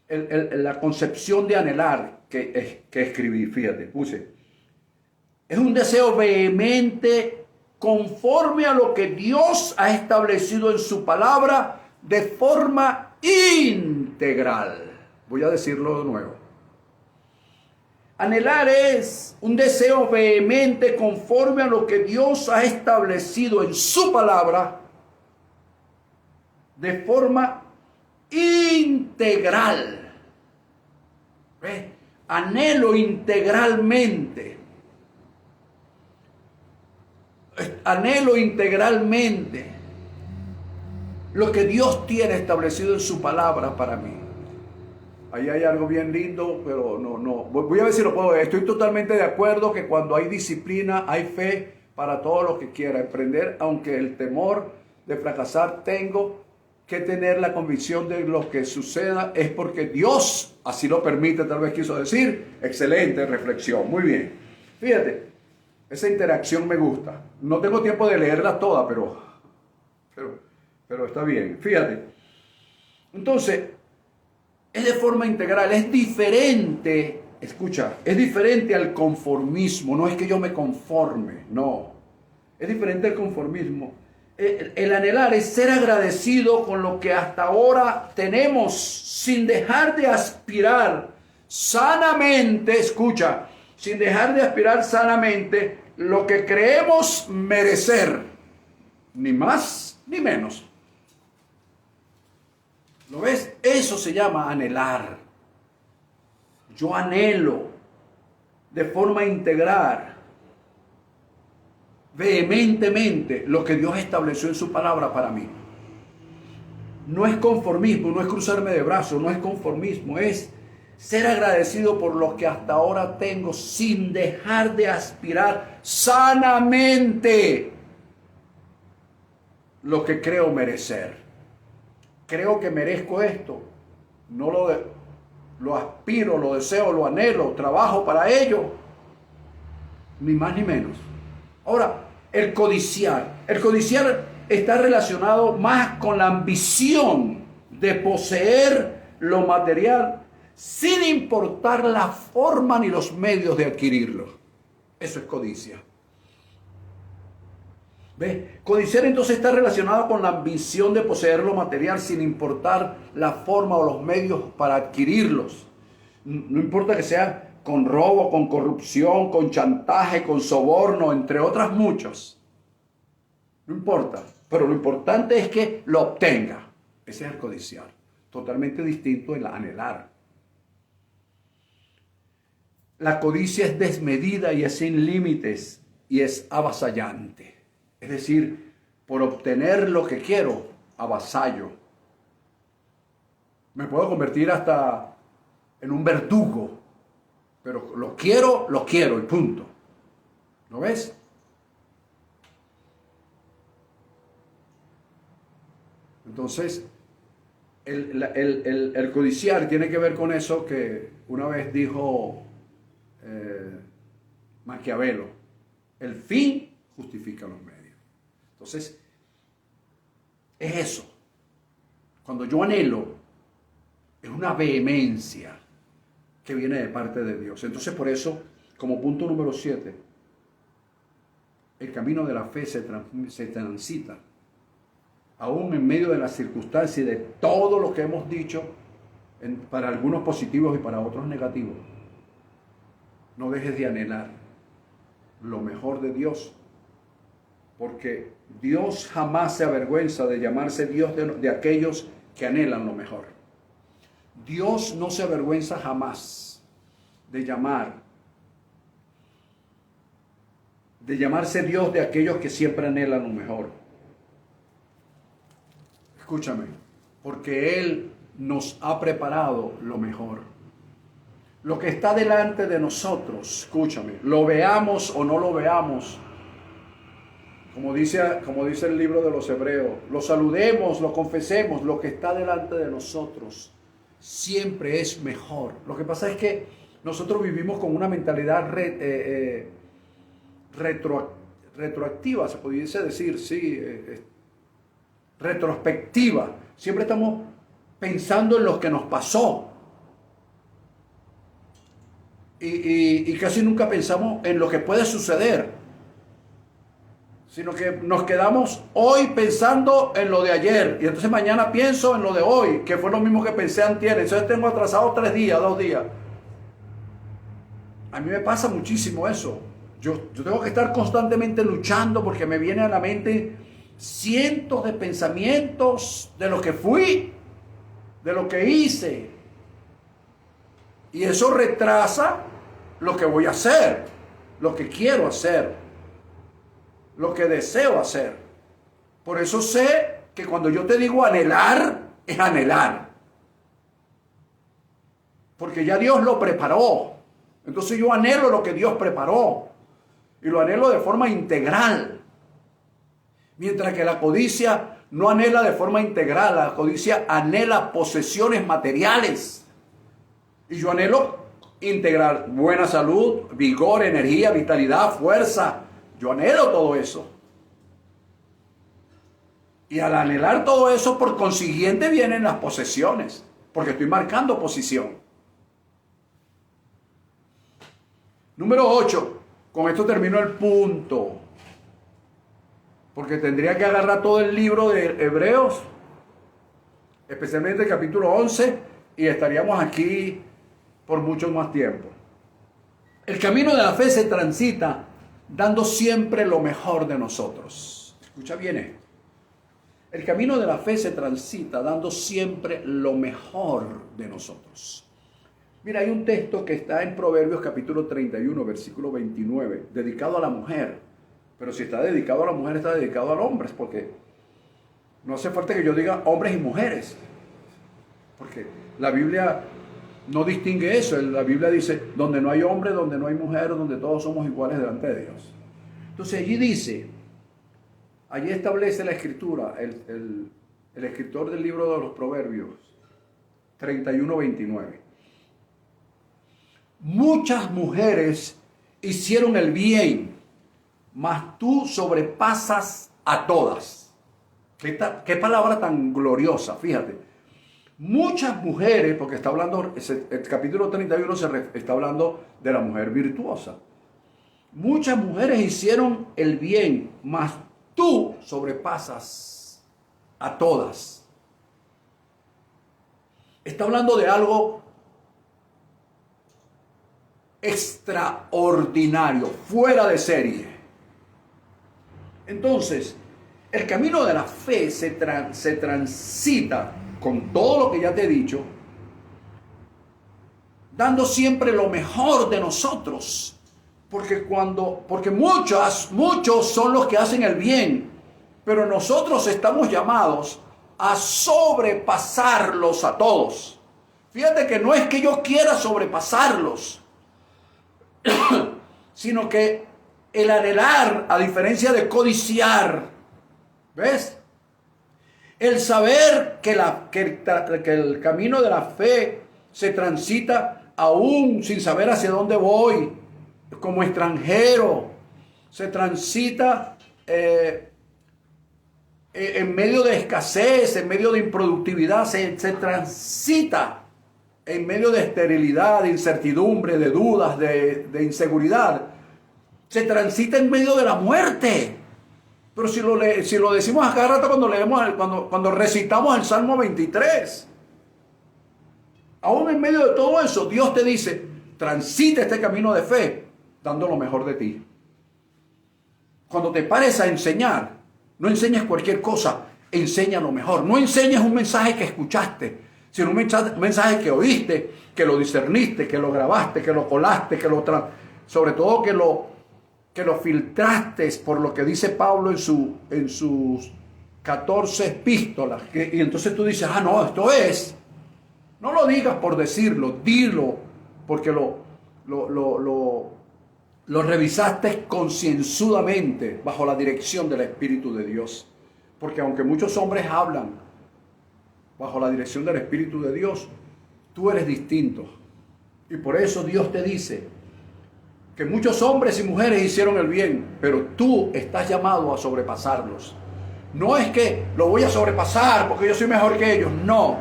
la concepción de anhelar que escribí, fíjate, puse. Es un deseo vehemente conforme a lo que Dios ha establecido en su palabra de forma integral. Voy a decirlo de nuevo. Anhelar es un deseo vehemente conforme a lo que Dios ha establecido en su palabra de forma integral. ¿Ves? Anhelo integralmente. Anhelo integralmente lo que Dios tiene establecido en su palabra para mí. Ahí hay algo bien lindo, pero no. Voy a ver si lo puedo ver. Estoy totalmente de acuerdo que cuando hay disciplina, hay fe para todos los que quieran emprender, aunque el temor de fracasar, tengo que tener la convicción de lo que suceda es porque Dios así lo permite, tal vez quiso decir. Excelente reflexión, muy bien. Fíjate, esa interacción me gusta. No tengo tiempo de leerla toda, pero está bien. Fíjate. Entonces, Es de forma integral, es diferente, escucha, es diferente al conformismo. No es que yo me conforme, no. Es diferente al conformismo. El anhelar es ser agradecido con lo que hasta ahora tenemos, sin dejar de aspirar sanamente, escucha, sin dejar de aspirar sanamente lo que creemos merecer, ni más ni menos. ¿Lo ves? Eso se llama anhelar. Yo anhelo de forma integral, vehementemente, lo que Dios estableció en su palabra para mí. No es conformismo, no es cruzarme de brazos, no es conformismo, es ser agradecido por lo que hasta ahora tengo sin dejar de aspirar sanamente lo que creo merecer. Creo que merezco esto, no lo aspiro, lo deseo, lo anhelo, trabajo para ello, ni más ni menos. Ahora, el codiciar está relacionado más con la ambición de poseer lo material sin importar la forma ni los medios de adquirirlo. Eso es codicia. ¿Ves? Codiciar entonces está relacionado con la ambición de poseer lo material sin importar la forma o los medios para adquirirlos. No importa que sea con robo, con corrupción, con chantaje, con soborno, entre otras muchas. No importa, pero lo importante es que lo obtenga. Ese es el codiciar, totalmente distinto del anhelar. La codicia es desmedida y es sin límites y es avasallante. Es decir, por obtener lo que quiero, avasallo. Me puedo convertir hasta en un verdugo, pero lo quiero, y punto. ¿Lo ves? Entonces, el codiciar tiene que ver con eso que una vez dijo Maquiavelo: el fin justifica los medios. Entonces, es eso. Cuando yo anhelo, es una vehemencia que viene de parte de Dios. Entonces, por eso, como punto número 7, el camino de la fe se transita, aún en medio de las circunstancias y de todo lo que hemos dicho, para algunos positivos y para otros negativos. No dejes de anhelar lo mejor de Dios, porque Dios jamás se avergüenza de llamarse Dios de aquellos que anhelan lo mejor. Dios no se avergüenza jamás de llamarse Dios de aquellos que siempre anhelan lo mejor. Escúchame, porque Él nos ha preparado lo mejor. Lo que está delante de nosotros, escúchame, lo veamos o no lo veamos, como dice el libro de los Hebreos, lo saludemos, lo confesemos, lo que está delante de nosotros siempre es mejor. Lo que pasa es que nosotros vivimos con una mentalidad retroactiva, se pudiese decir, sí, retrospectiva. Siempre estamos pensando en lo que nos pasó. Y casi nunca pensamos en lo que puede suceder, sino que nos quedamos hoy pensando en lo de ayer, y entonces mañana pienso en lo de hoy, que fue lo mismo que pensé antier, entonces tengo atrasado 3 días, 2 días. A mí me pasa muchísimo eso. Yo tengo que estar constantemente luchando porque me viene a la mente cientos de pensamientos de lo que fui, de lo que hice, y eso retrasa lo que voy a hacer, lo que quiero hacer, lo que deseo hacer. Por eso sé que cuando yo te digo anhelar, es anhelar. Porque ya Dios lo preparó. Entonces yo anhelo lo que Dios preparó. Y lo anhelo de forma integral. Mientras que la codicia no anhela de forma integral. La codicia anhela posesiones materiales. Y yo anhelo integrar buena salud, vigor, energía, vitalidad, fuerza. Yo anhelo todo eso. Y al anhelar todo eso, por consiguiente, vienen las posesiones. porque estoy marcando posición. Número 8. Con esto termino el punto. Porque tendría que agarrar todo el libro de Hebreos, especialmente el capítulo 11, y estaríamos aquí por mucho más tiempo. El camino de la fe se transita dando siempre lo mejor de nosotros. Escucha bien esto. El camino de la fe se transita dando siempre lo mejor de nosotros. Mira, hay un texto que está en Proverbios capítulo 31, versículo 29, dedicado a la mujer. Pero si está dedicado a la mujer, está dedicado al hombre, porque no hace falta que yo diga hombres y mujeres. Porque la Biblia no distingue eso. La Biblia dice, donde no hay hombre, donde no hay mujer, donde todos somos iguales delante de Dios. Entonces allí dice, allí establece la escritura, el escritor del libro de los Proverbios, 31, 29. Muchas mujeres hicieron el bien, mas tú sobrepasas a todas. ¿Qué palabra tan gloriosa? Fíjate. Muchas mujeres, porque está hablando, el capítulo 31 está hablando de la mujer virtuosa. Muchas mujeres hicieron el bien, mas tú sobrepasas a todas. Está hablando de algo extraordinario, fuera de serie. Entonces, el camino de la fe se transita con todo lo que ya te he dicho, dando siempre lo mejor de nosotros. Porque muchos son los que hacen el bien, pero nosotros estamos llamados a sobrepasarlos a todos. Fíjate que no es que yo quiera sobrepasarlos, sino que el anhelar, a diferencia de codiciar, ¿ves? El saber que el camino de la fe se transita aún sin saber hacia dónde voy, como extranjero, se transita en medio de escasez, en medio de improductividad, se transita en medio de esterilidad, de incertidumbre, de dudas, de inseguridad. Se transita en medio de la muerte. Pero si lo decimos a cada rato cuando recitamos el Salmo 23. Aún en medio de todo eso, Dios te dice, transita este camino de fe, dando lo mejor de ti. Cuando te pares a enseñar, no enseñes cualquier cosa, enseña lo mejor. No enseñes un mensaje que escuchaste, sino un mensaje que oíste, que lo discerniste, que lo grabaste, que lo colaste, sobre todo que lo filtraste por lo que dice Pablo en sus 14 epístolas. Y entonces tú dices, no, esto es. No lo digas por decirlo, dilo, porque lo revisaste concienzudamente bajo la dirección del Espíritu de Dios. Porque aunque muchos hombres hablan bajo la dirección del Espíritu de Dios, tú eres distinto. Y por eso Dios te dice que muchos hombres y mujeres hicieron el bien, pero tú estás llamado a sobrepasarlos. No es que lo voy a sobrepasar porque yo soy mejor que ellos, no.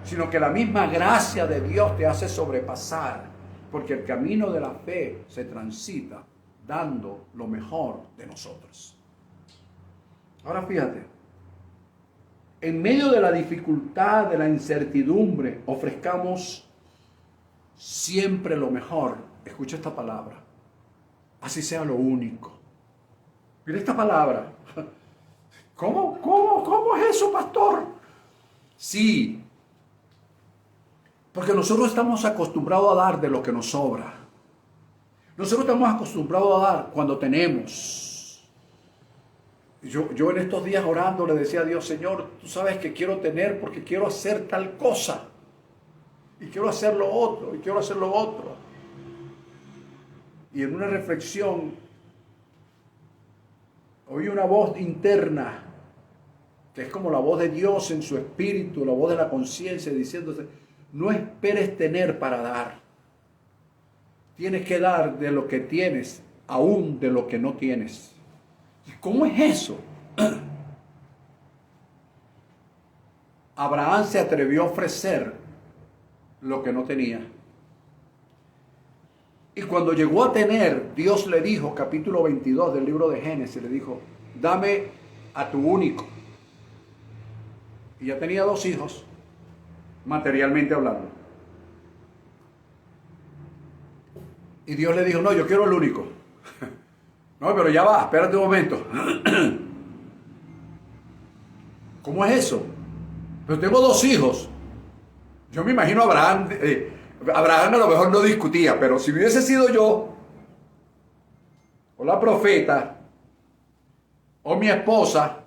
Sino que la misma gracia de Dios te hace sobrepasar, porque el camino de la fe se transita dando lo mejor de nosotros. Ahora fíjate, en medio de la dificultad, de la incertidumbre, ofrezcamos siempre lo mejor. Escucha esta palabra, así sea lo único. Mira esta palabra. ¿Cómo es eso, pastor? Sí, porque nosotros estamos acostumbrados a dar de lo que nos sobra. Nosotros estamos acostumbrados a dar cuando tenemos. Yo en estos días orando le decía a Dios, Señor, tú sabes que quiero tener porque quiero hacer tal cosa. Y quiero hacer lo otro, y quiero hacer lo otro. Y en una reflexión oí una voz interna, que es como la voz de Dios en su espíritu, la voz de la conciencia, diciéndote, no esperes tener para dar. Tienes que dar de lo que tienes, aún de lo que no tienes. ¿Y cómo es eso? Abraham se atrevió a ofrecer lo que no tenía. Y cuando llegó a tener, Dios le dijo, capítulo 22 del libro de Génesis, le dijo, dame a tu único. Y ya tenía 2 hijos, materialmente hablando. Y Dios le dijo, no, yo quiero el único. No, pero ya va, espérate un momento. ¿Cómo es eso? Pero tengo 2 hijos. Yo me imagino a Abraham, Abraham a lo mejor no discutía, pero si hubiese sido yo, o la profeta, o mi esposa,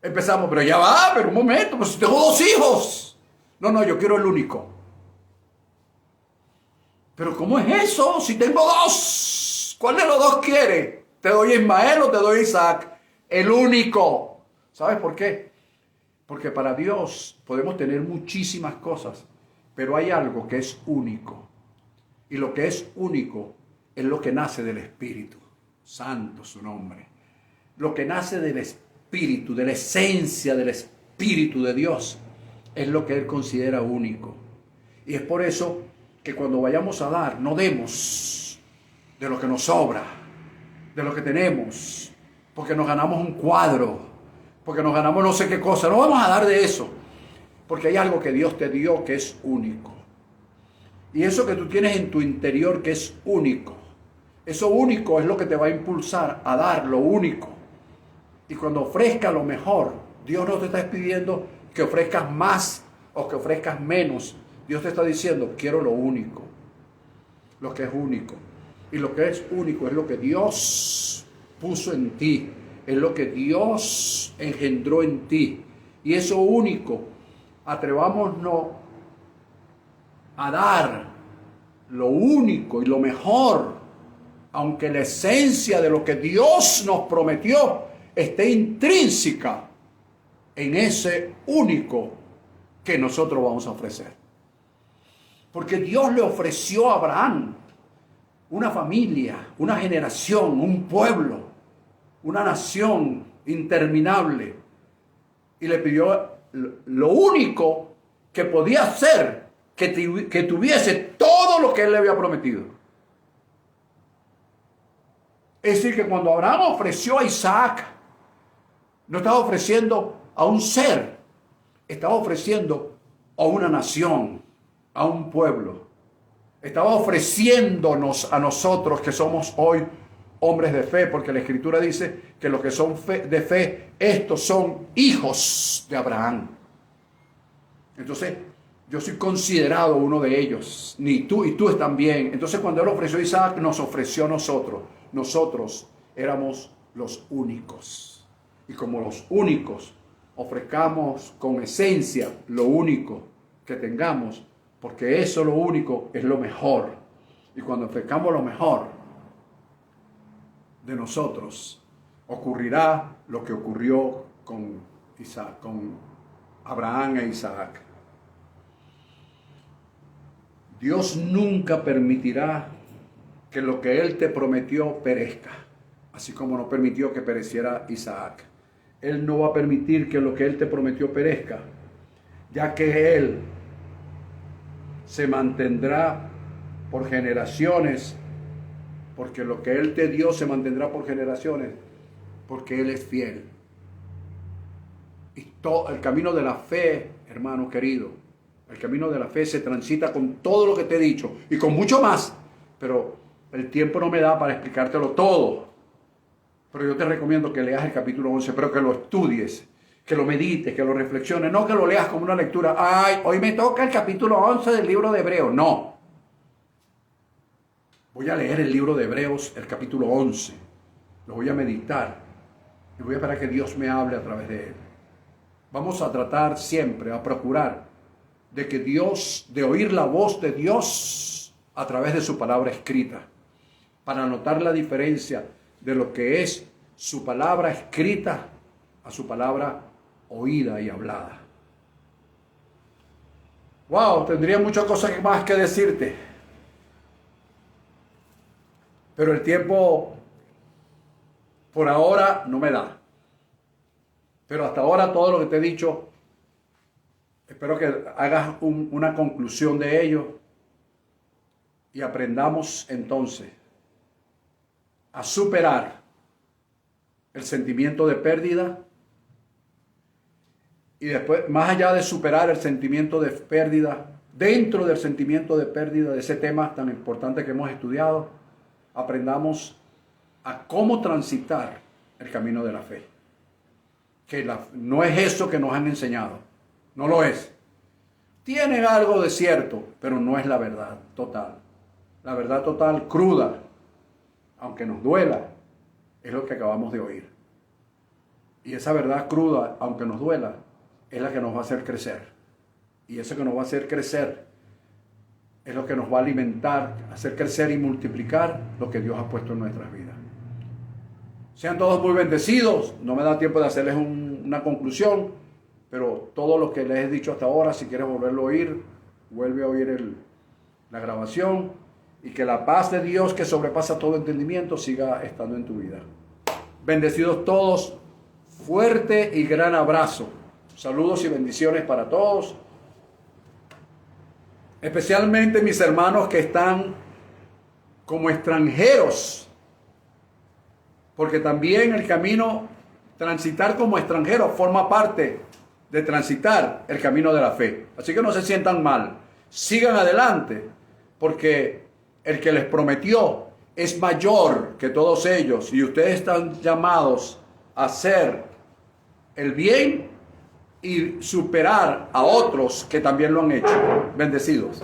empezamos, pero ya va, pero un momento, pues tengo 2 hijos. No, yo quiero el único. Pero ¿cómo es eso? Si tengo 2, ¿cuál de los 2 quiere? ¿Te doy a Ismael o te doy a Isaac? El único. ¿Sabes por qué? Porque para Dios podemos tener muchísimas cosas, pero hay algo que es único. Y lo que es único es lo que nace del Espíritu. Santo su nombre. Lo que nace del Espíritu, de la esencia del Espíritu de Dios, es lo que Él considera único. Y es por eso que cuando vayamos a dar, no demos de lo que nos sobra, de lo que tenemos, porque nos ganamos un cuadro, porque nos ganamos no sé qué cosa. No vamos a dar de eso, porque hay algo que Dios te dio que es único. Y eso que tú tienes en tu interior que es único, eso único es lo que te va a impulsar a dar lo único. Y cuando ofrezcas lo mejor, Dios no te está pidiendo que ofrezcas más o que ofrezcas menos. Dios te está diciendo, quiero lo único, lo que es único. Y lo que es único es lo que Dios puso en ti, es lo que Dios engendró en ti. Y eso único, atrevámonos a dar lo único y lo mejor, aunque la esencia de lo que Dios nos prometió esté intrínseca en ese único que nosotros vamos a ofrecer. Porque Dios le ofreció a Abraham una familia, una generación, un pueblo, una nación interminable. Y le pidió lo único que podía hacer, que tuviese todo lo que Él le había prometido. Es decir, que cuando Abraham ofreció a Isaac, no estaba ofreciendo a un ser, estaba ofreciendo a una nación, a un pueblo. Estaba ofreciéndonos a nosotros que somos hoy hombres de fe, porque la Escritura dice que los que son de fe, estos son hijos de Abraham. Entonces, yo soy considerado uno de ellos, ni tú y tú también. Entonces, cuando Él ofreció a Isaac, nos ofreció a nosotros. Nosotros éramos los únicos. Y como los únicos, ofrezcamos con esencia lo único que tengamos, porque eso lo único es lo mejor. Y cuando ofrezcamos lo mejor de nosotros, ocurrirá lo que ocurrió con Isaac, con Abraham e Isaac. Dios nunca permitirá que lo que Él te prometió perezca, así como no permitió que pereciera Isaac. Él no va a permitir que lo que Él te prometió perezca, ya que Él se mantendrá por generaciones, porque lo que Él te dio se mantendrá por generaciones, porque Él es fiel. Y todo el camino de la fe, hermano querido, el camino de la fe se transita con todo lo que te he dicho y con mucho más, pero el tiempo no me da para explicártelo todo. Pero yo te recomiendo que leas el capítulo 11, pero que lo estudies, que lo medites, que lo reflexiones, no que lo leas como una lectura. Ay, hoy me toca el capítulo 11 del libro de Hebreos. No. Voy a leer el libro de Hebreos, el capítulo 11. Lo voy a meditar y voy a esperar que Dios me hable a través de él. Vamos a tratar siempre, a procurar de que Dios, de oír la voz de Dios a través de su palabra escrita, para notar la diferencia de lo que es su palabra escrita a su palabra oída y hablada. Wow, tendría muchas cosas más que decirte, pero el tiempo por ahora no me da. Pero hasta ahora todo lo que te he dicho Espero que hagas una conclusión de ello y aprendamos entonces a superar el sentimiento de pérdida y después, más allá de superar el sentimiento de pérdida, dentro del sentimiento de pérdida de ese tema tan importante que hemos estudiado, aprendamos a cómo transitar el camino de la fe. Que no es eso que nos han enseñado, no lo es. Tienen algo de cierto, pero no es la verdad total. La verdad total, cruda, aunque nos duela, es lo que acabamos de oír. Y esa verdad cruda, aunque nos duela, es la que nos va a hacer crecer. Y eso que nos va a hacer crecer es lo que nos va a alimentar, hacer crecer y multiplicar lo que Dios ha puesto en nuestras vidas. Sean todos muy bendecidos. No me da tiempo de hacerles una conclusión, pero todo lo que les he dicho hasta ahora, si quieres volverlo a oír, vuelve a oír la grabación, y que la paz de Dios, que sobrepasa todo entendimiento, siga estando en tu vida. Bendecidos todos, fuerte y gran abrazo. Saludos y bendiciones para todos. Especialmente mis hermanos que están como extranjeros, porque también el camino, transitar como extranjero, forma parte de transitar el camino de la fe. Así que no se sientan mal, sigan adelante, porque el que les prometió es mayor que todos ellos, y ustedes están llamados a hacer el bien y superar a otros que también lo han hecho. Bendecidos.